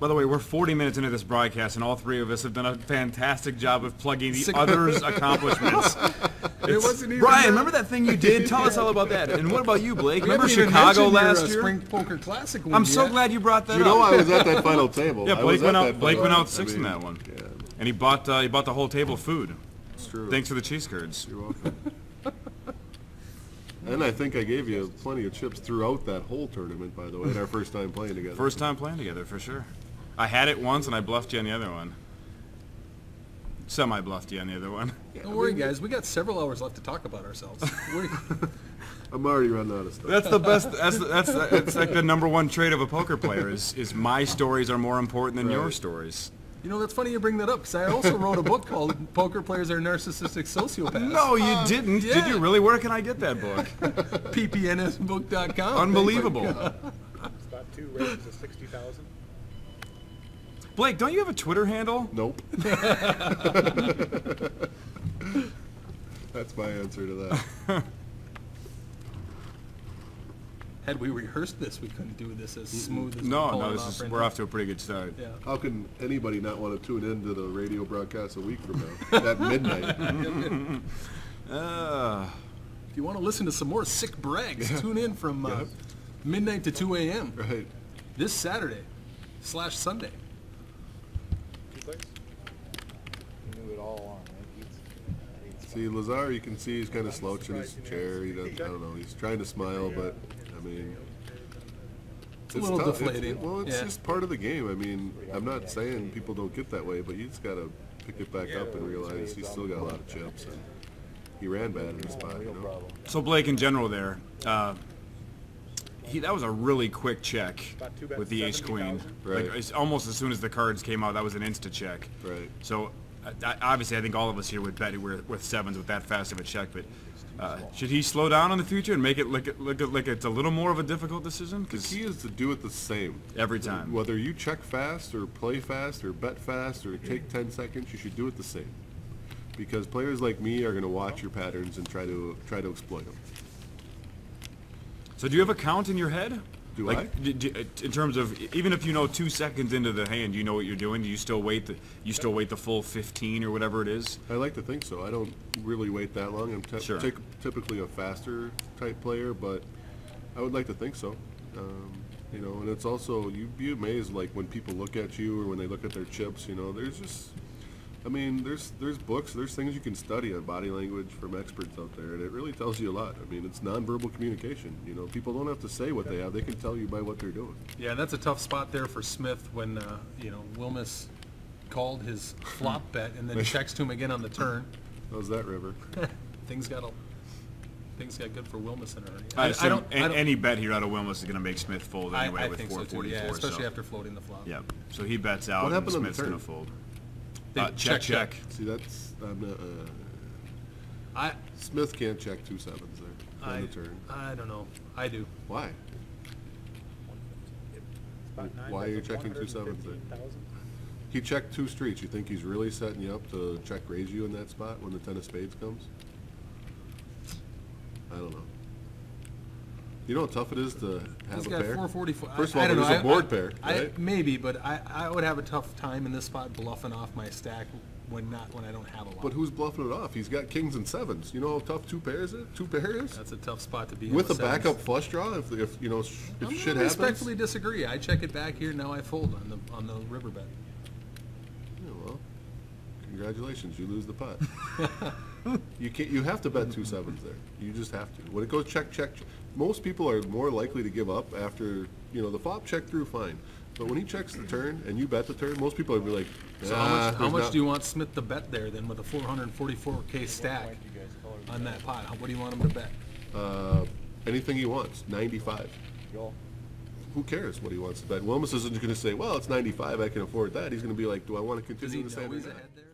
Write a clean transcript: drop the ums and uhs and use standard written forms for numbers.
By the way, we're 40 minutes into this broadcast, and all three of us have done a fantastic job of plugging the others' accomplishments. It wasn't even Brian, remember that thing you did? Tell us all about that. And what about you, Blake? Remember Chicago last year? Spring Poker Classic. I'm so glad you brought that up. You know, I was at that final table. Yeah, Blake went out sixth in that one. Yeah. And he bought the whole table of food. It's true. Thanks for the cheese curds. You're welcome. And I think I gave you plenty of chips throughout that whole tournament, by the way, our first time playing together. First time playing together, for sure. I had it once, and I bluffed you on the other one. Semi-bluffed you on the other one. Yeah, don't worry, guys. We got several hours left to talk about ourselves. I'm already running out of stuff. That's the best. That's like the #1 trait of a poker player is my stories are more important than your stories. You know, that's funny you bring that up, because I also wrote a book called Poker Players Are Narcissistic Sociopaths. No, you didn't. Yeah. Did you really? Where can I get that book? ppnsbook.com. Unbelievable. Spot 2 raises to 60,000. Blake, don't you have a Twitter handle? Nope. That's my answer to that. Had we rehearsed this, we couldn't do this as smooth as No, we're off to a pretty good start. Yeah. How can anybody not want to tune in to the radio broadcast a week from now at midnight? If you want to listen to some more sick brags, tune in from midnight to 2 a.m. Right. this Saturday/Sunday. He knew it all along, right? See, Lazar, you can see he's kind of slouching his chair. He doesn't, I don't know, he's trying to smile, but, I mean... It's a little tough. deflating. It's just part of the game. I mean, I'm not saying people don't get that way, but you just got to pick it back up and realize he's still got a lot of chips. And he ran bad in the spot, you know? So Blake, in general there, that was a really quick check with the ace-queen. Right. Like, it's almost as soon as the cards came out, that was an insta-check. Right. So, obviously, I think all of us here would bet with sevens with that fast of a check, but should he slow down in the future and make it look like it's a little more of a difficult decision? The key is to do it the same. Every time. Whether you check fast or play fast or bet fast or take 10 seconds, you should do it the same. Because players like me are going to watch your patterns and try to exploit them. So do you have a count in your head? Do like, I? In terms of, even if you know 2 seconds into the hand, you know what you're doing. Do you still wait the full 15 or whatever it is? I like to think so. I don't really wait that long. I'm typically a faster type player, but I would like to think so. You know, and it's also, you'd be amazed, like when people look at you or when they look at their chips. You know, there's just, I mean, there's books, there's things you can study on body language from experts out there, and it really tells you a lot. I mean, it's nonverbal communication. You know, people don't have to say what they have; they can tell you by what they're doing. Yeah, that's a tough spot there for Smith when you know, Wilmes called his flop bet and then checks to him again on the turn. How's that, River? Things got good for Wilmes in a hurry. I assume any bet here out of Wilmes is going to make Smith fold anyway I with think so too, 444. yeah, especially after floating the flop. Yeah, so he bets out What and happened on the Smith's going turn? to fold. Check. See, that's Smith can't check 2 sevens there on the turn. I don't know. I do. Why? Why are you checking 2 sevens there? He checked 2 streets. You think he's really setting you up to check raise you in that spot when the 10 of spades comes? I don't know. You know how tough it is to have He's a got pair? 444. First of all, I don't there's know. a board pair, I right? maybe, but I would have a tough time in this spot bluffing off my stack when I don't have a lot. But who's bluffing it off? He's got kings and sevens. You know how tough 2 pairs is? 2 pairs? That's a tough spot to be in With a sevens. backup flush draw, if you know, if I'm shit gonna happens. respectfully disagree. I check it back here. Now I fold on the river bet. Yeah, well, congratulations, you lose the pot. You can't. You have to bet 2 sevens there. You just have to. When it goes check, check, most people are more likely to give up after, you know, the flop check through fine. But when he checks the turn and you bet the turn, most people would be like, So how much do you want Smith to bet there then with a 444K stack on that pot? What do you want him to bet? anything he wants, 95. Who cares what he wants to bet? Wilmes isn't going to say, well, it's 95, I can afford that. He's going to be like, do I want to continue the same? He's ahead there?